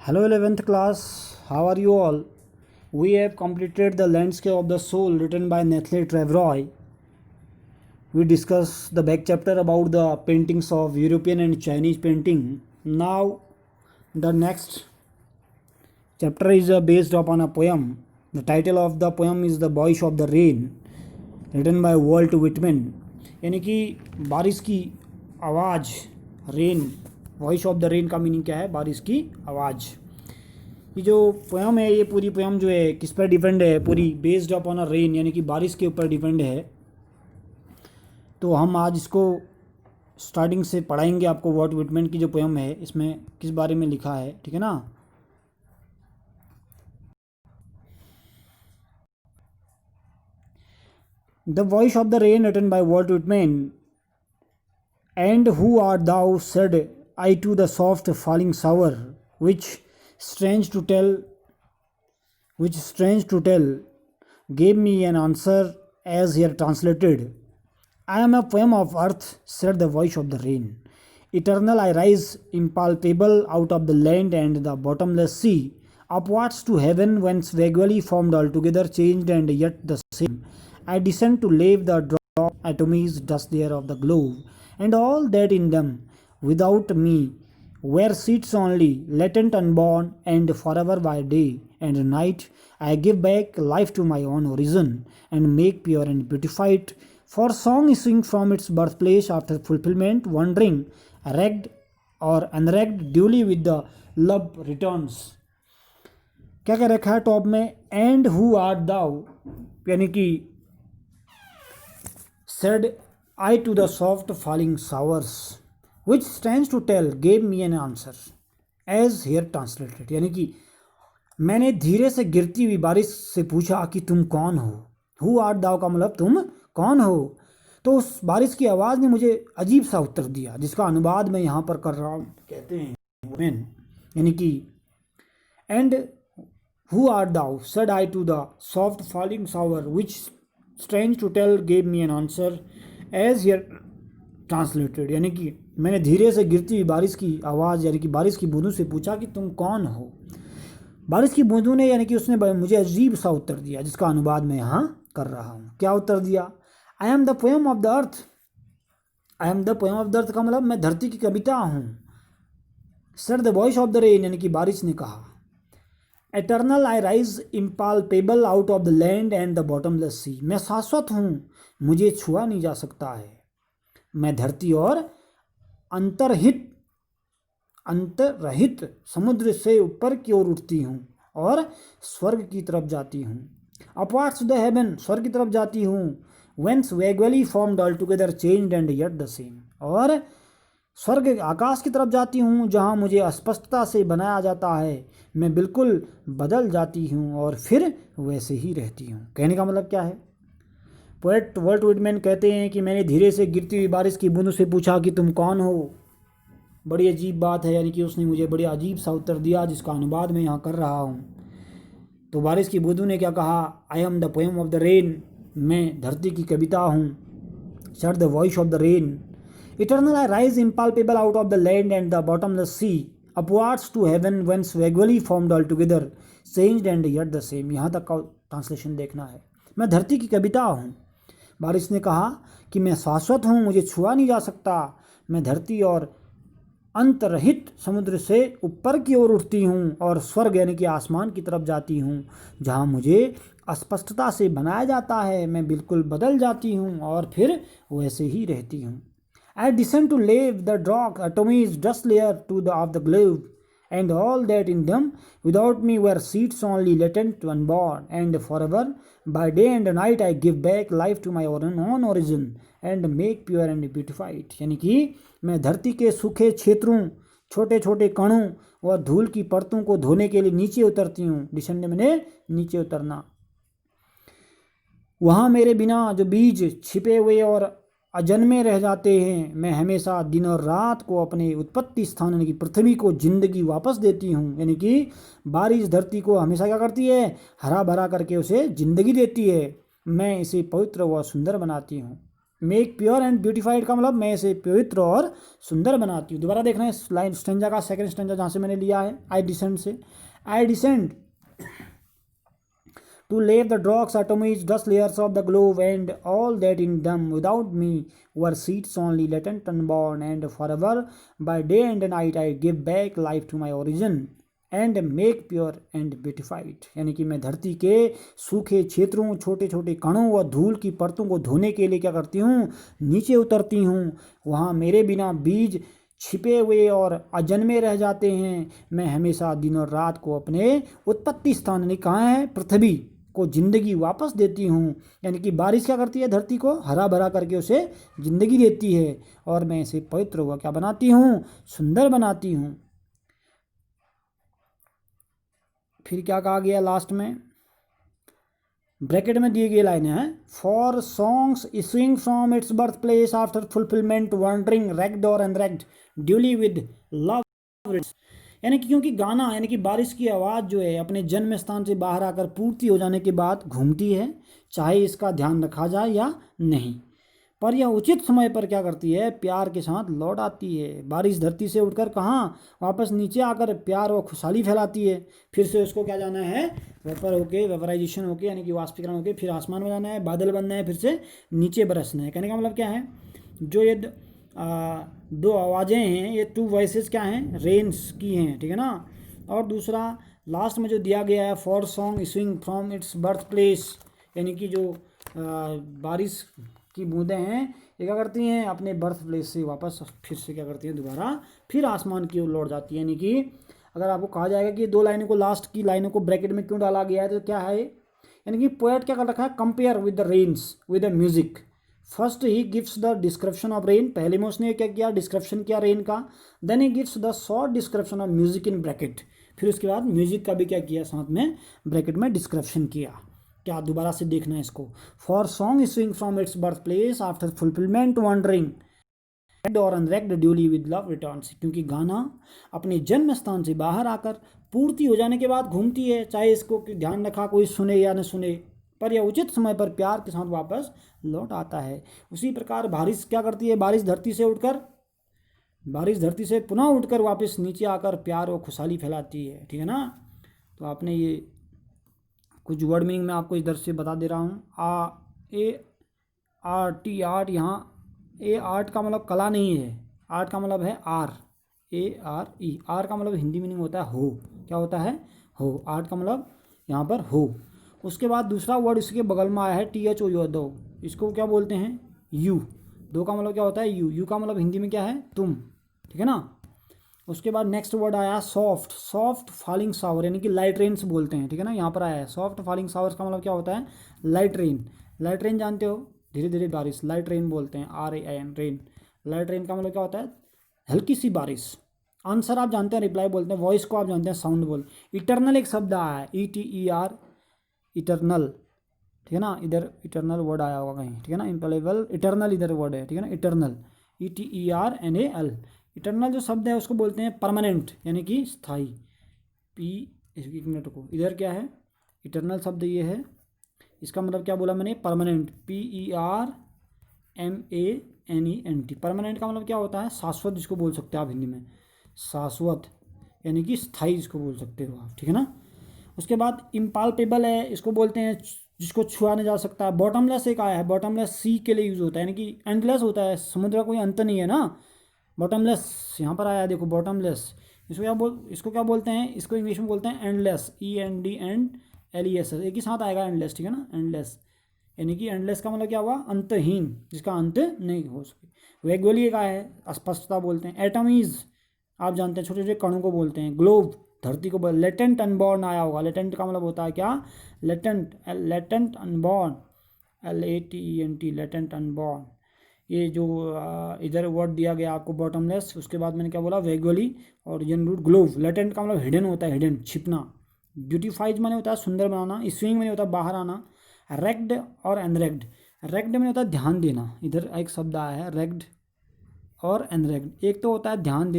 Hello 11th class, how are you all? We have completed the Landscape of the Soul written by Nathalie Trevorroy. We discussed the back chapter about the paintings of European and Chinese painting. Now the next chapter is based upon a poem. The title of the poem is The Voice of the Rain, written by Walt Whitman. यानी कि बारिश की आवाज़, rain, voice of the rain का meaning क्या है? बारिश की आवाज़। ये जो पोयम है, ये पूरी पोयम जो है किस पर डिपेंड है? पूरी बेस्ड अपॉन अ रेन, यानी कि बारिश के ऊपर डिपेंड है। तो हम आज इसको स्टार्टिंग से पढ़ाएंगे आपको। वॉल्ट विटमैन की जो पोयम है इसमें किस बारे में लिखा है, ठीक है ना। The voice of the rain written by Walt Whitman. And who are thou said I to the soft falling shower which strange to tell gave me an answer as here translated. I am a poem of earth, said the voice of the rain. Eternal I rise, impalpable out of the land and the bottomless sea, upwards to heaven whence vaguely formed altogether changed and yet the same. I descend to lave the drop atomies dust there of the globe, and all that in them without me were seeds only, latent unborn, and forever by day and night I give back life to my own origin, and make pure and beautified. For song issuing from its birthplace after fulfillment, wandering, ragged or unragged, duly with the love returns. क्या कह रखा है top में? And who are thou, यानी कि said I to the soft falling showers which stands to tell gave me an answer as here translated. यानी कि मैंने धीरे से गिरती हुई बारिश से पूछा कि तुम कौन हो। हु आर दाउ का मतलब तुम कौन हो। तो उस बारिश की आवाज़ ने मुझे अजीब सा उत्तर दिया, जिसका अनुवाद मैं यहाँ पर कर रहा हूँ। कहते हैं मैन, यानी कि and who are thou said I to the soft falling shower which strange to tell gave me an answer as here translated. यानी कि मैंने धीरे से गिरती हुई बारिश की आवाज़, यानी कि बारिश की बूंदों से पूछा कि तुम कौन हो। बारिश की बूंदों ने, यानी कि उसने मुझे अजीब सा उत्तर दिया, जिसका अनुवाद मैं यहाँ कर रहा हूँ। क्या उत्तर दिया? I am the poem of the earth. I am the poem of the earth का मतलब मैं धरती की कविता हूँ। Sir the voice of the rain, यानी कि बारिश ने कहा। Eternal I rise impalpable out of the land and the bottomless sea. मैं शाश्वत हूँ, मुझे छुआ नहीं जा सकता है। मैं धरती और अंतरहित समुद्र से ऊपर की ओर उठती हूँ और स्वर्ग की तरफ जाती हूँ। अपवार्ड्स टू द हेवन, स्वर्ग की तरफ जाती हूँ। Whence vaguely formed altogether changed and yet the same, और स्वर्ग आकाश की तरफ जाती हूँ जहाँ मुझे अस्पष्टता से बनाया जाता है। मैं बिल्कुल बदल जाती हूँ और फिर वैसे ही रहती हूँ। कहने का मतलब क्या है? पोएट वॉल्ट विटमैन कहते हैं कि मैंने धीरे से गिरती हुई बारिश की बूंदों से पूछा कि तुम कौन हो। बड़ी अजीब बात है, यानी कि उसने मुझे बड़ी अजीब सा उत्तर दिया, जिसका अनुवाद मैं यहाँ कर रहा हूँ। तो बारिश की बूंदों ने क्या कहा? I am the poem of the rain, मैं धरती की कविता हूँ। Sir the voice of the rain. Eternal I rise impalpable out of the land and the bottomless sea, upwards to heaven whence vaguely formed altogether changed and yet the same. यहाँ तक का translation देखना है। मैं धरती की कविता हूँ। बारिश ने कहा कि मैं शाश्वत हूँ, मुझे छुआ नहीं जा सकता। मैं धरती और अंतरहित समुद्र से ऊपर की ओर उठती हूँ और स्वर्ग यानी कि आसमान की तरफ जाती हूँ जहाँ मुझे अस्पष्टता से बनाया जाता है। मैं बिल्कुल बदल जाती हूँ और फिर वैसे ही रहती हूँ। I descend to lave the drouth atomies dust layer to the of the globe, and all that in them without me were seeds only, latent unborn, and forever by day and night I give back life to my own origin and make pure and beautified. यानी कि मैं धरती के सूखे क्षेत्रों, छोटे छोटे कणों और धूल की परतों को धोने के लिए नीचे उतरती हूँ। डिसेंड मैंने नीचे उतरना। वहाँ मेरे बिना जो बीज छिपे हुए और अजन्मे रह जाते हैं। मैं हमेशा दिन और रात को अपने उत्पत्ति स्थान यानी कि पृथ्वी को जिंदगी वापस देती हूँ। यानी कि बारिश धरती को हमेशा क्या करती है? हरा भरा करके उसे जिंदगी देती है। मैं इसे पवित्र व सुंदर बनाती हूँ। मेक प्योर एंड ब्यूटिफाइड का मतलब मैं इसे पवित्र और सुंदर बनाती हूँ। दोबारा देखना है लाइन स्टेंजा का सेकंड स्टेंजा जहाँ से मैंने लिया है आई डिसेंड से। आई descend to lave the dross atomies, dust layers of the globe, and all that in them without me were seeds only, latent, unborn, and forever by day and night I give back life to my origin and make pure and beautified. यानी कि मैं धरती के सूखे क्षेत्रों, छोटे छोटे कणों व धूल की परतों को धोने के लिए क्या करती हूँ, नीचे उतरती हूँ। वहाँ मेरे बिना बीज छिपे हुए और अजन्मे रह जाते हैं। मैं हमेशा दिन और रात को अपने उत्पत्ति स्थान यानी कहाँ है, पृथ्वी को जिंदगी वापस देती हूँ। यानी कि बारिश क्या करती है, धरती को हरा भरा करके उसे जिंदगी देती है और मैं इसे पवित्र हुआ क्या बनाती हूँ, सुंदर बनाती हूँ। फिर क्या कहा गया लास्ट में, ब्रैकेट में दिए गए लाइनें हैं, for songs issuing from its birth place after fulfilment wandering reck'd और अनरेग्ड ड्यूली विद लव। यानी कि क्योंकि गाना यानी कि बारिश की आवाज़ जो है अपने जन्म स्थान से बाहर आकर पूर्ति हो जाने के बाद घूमती है, चाहे इसका ध्यान रखा जाए या नहीं, पर यह उचित समय पर क्या करती है, प्यार के साथ लौट आती है। बारिश धरती से उठकर कहाँ, वापस नीचे आकर प्यार और खुशहाली फैलाती है। फिर से उसको क्या जाना है, वेपर होके, वेपराइजेशन होके यानी कि वाष्पीकरण होके फिर आसमान में जाना है, बादल बनना है, फिर से नीचे बरसना है। कहने का मतलब क्या है, जो ये दो आवाज़ें हैं, ये टू वॉइसेस क्या हैं, रेन्स की हैं, ठीक है ना। और दूसरा लास्ट में जो दिया गया है, for song issuing from its birth place, यानी कि जो बारिश की बूंदें हैं ये क्या करती हैं, अपने बर्थ प्लेस से वापस फिर से क्या करती हैं, दोबारा फिर आसमान की ओर लौट जाती है। यानी कि अगर आपको कहा जाएगा कि दो लाइनों को, लास्ट की लाइनों को ब्रैकेट में क्यों डाला गया है, तो क्या है, यानी कि पोएट क्या कर रखा है, compare with the rains with the music. First he gives the description of rain, पहले में उसने क्या किया, डिस्क्रिप्शन किया रेन का। Then he gives the short description of music in bracket, फिर उसके बाद म्यूजिक का भी क्या किया, साथ में ब्रैकेट में डिस्क्रिप्शन किया। क्या दोबारा से देखना है इसको, for song issuing from its birth place after fulfilment wandering और unreck'd duly with love returns, क्योंकि गाना अपने जन्म स्थान से बाहर आकर पूर्ति हो जाने के बाद घूमती है, चाहे इसको ध्यान रखा कोई सुने या न सुने, पर यह उचित समय पर प्यार के साथ वापस लौट आता है। उसी प्रकार बारिश क्या करती है, बारिश धरती से पुनः उठकर वापस नीचे आकर प्यार और खुशहाली फैलाती है, ठीक है ना। तो आपने ये कुछ वर्ड मीनिंग मैं आपको इधर से बता दे रहा हूँ। ART, यहाँ आर्ट का मतलब कला नहीं है, आर्ट का मतलब है ARE, आर का मतलब हिंदी मीनिंग होता है हो, क्या होता है, हो। आर्ट का मतलब यहाँ पर हो। उसके बाद दूसरा वर्ड इसके बगल में आया है THO, दो, इसको क्या बोलते हैं, यू। दो का मतलब क्या होता है, यू का मतलब हिंदी में क्या है, तुम, ठीक है ना। उसके बाद नेक्स्ट वर्ड आया सॉफ्ट फॉलिंग शावर, यानी कि लाइट रेन से बोलते हैं, ठीक है ना। यहाँ पर आया है सॉफ्ट फॉलिंग शावर्स का मतलब क्या होता है, लाइट रेन जानते हो, धीरे धीरे बारिश, लाइट रेन बोलते हैं, RAIN रेन। लाइट रेन का मतलब क्या होता है, हल्की सी बारिश। आंसर आप जानते हैं, रिप्लाई बोलते हैं, वॉइस को आप जानते हैं, साउंड बोल। इटरनल एक शब्द आया है, ETER, इटरनल, ठीक है ना। इधर इटरनल वर्ड आया होगा कहीं, ठीक है ना, इम्पॉसिबल, इटरनल इधर वर्ड है, ठीक है ना, इटरनल, ETERNAL। इटरनल जो शब्द है उसको बोलते हैं परमानेंट, यानी कि स्थाई। एक मिनट को, इधर क्या है, इटरनल शब्द ये है, इसका मतलब क्या बोला मैंने, परमानेंट, PERMANENT। परमानेंट का मतलब क्या होता है, शाश्वत, जिसको बोल सकते हैं आप हिंदी में, शाश्वत, यानी कि स्थाई जिसको बोल सकते हो आप, ठीक है ना। उसके बाद इम्पाल्पेबल है, इसको बोलते हैं जिसको छुआ नहीं जा सकता। बॉटमलेस एक आया है, बॉटमलेस सी के लिए यूज़ होता है, यानी कि एंडलेस होता है, समुद्र का कोई अंत नहीं है ना। बॉटमलेस यहाँ पर आया है, देखो बॉटमलेस, इसको क्या बोलते हैं, इसको इंग्लिश में बोलते हैं एंडलेस, ENDLESS, एक ही साथ आएगा एंडलेस, ठीक है ना, एंडलेस। यानी कि एंडलेस का मतलब क्या हुआ, अंतहीन, जिसका अंत नहीं हो सके। वेगुअली एक आया है, अस्पष्टता बोलते हैं। एटमीज आप जानते हैं, छोटे छोटे कणों को बोलते हैं। ग्लोब धरती को बोल। लेटेंट अनबॉर्न आया होगा, लेटेंट का मतलब होता है क्या, latent unborn, LATENT, latent unborn. ये जो इधर वर्ड दिया गया आपको बॉटमलेस, उसके बाद मैंने क्या बोला, वेगुअली और यन रूट। ग्लोव लेटेंट का मतलब हिडन होता है, हिडन, छिपना। ब्यूटीफाइज माने होता है सुंदर बनाना। स्विंग माने होता है बाहर आना। रेग्ड और एनरेग्ड, रेग्ड में होता है ध्यान देना, इधर एक शब्द आया है रेग्ड और एनरेग्ड। एक तो होता है ध्यान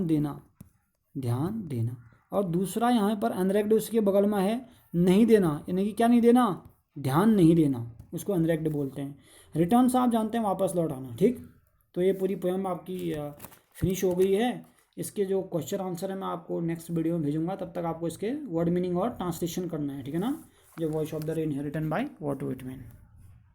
देना, और दूसरा यहाँ पर एनरेग्ड उसके बगल में है नहीं देना, यानी कि क्या नहीं देना, ध्यान नहीं देना, उसको अनरेक्ड बोलते हैं। रिटर्न से आप जानते हैं वापस लौट आना, ठीक। तो ये पूरी पोएम आपकी फिनिश हो गई है। इसके जो क्वेश्चन आंसर है मैं आपको नेक्स्ट वीडियो में भेजूंगा, तब तक आपको इसके वर्ड मीनिंग और ट्रांसलेशन करना है, ठीक है ना। The voice of the rain है रिटन बाय वॉल्ट व्हिटमैन।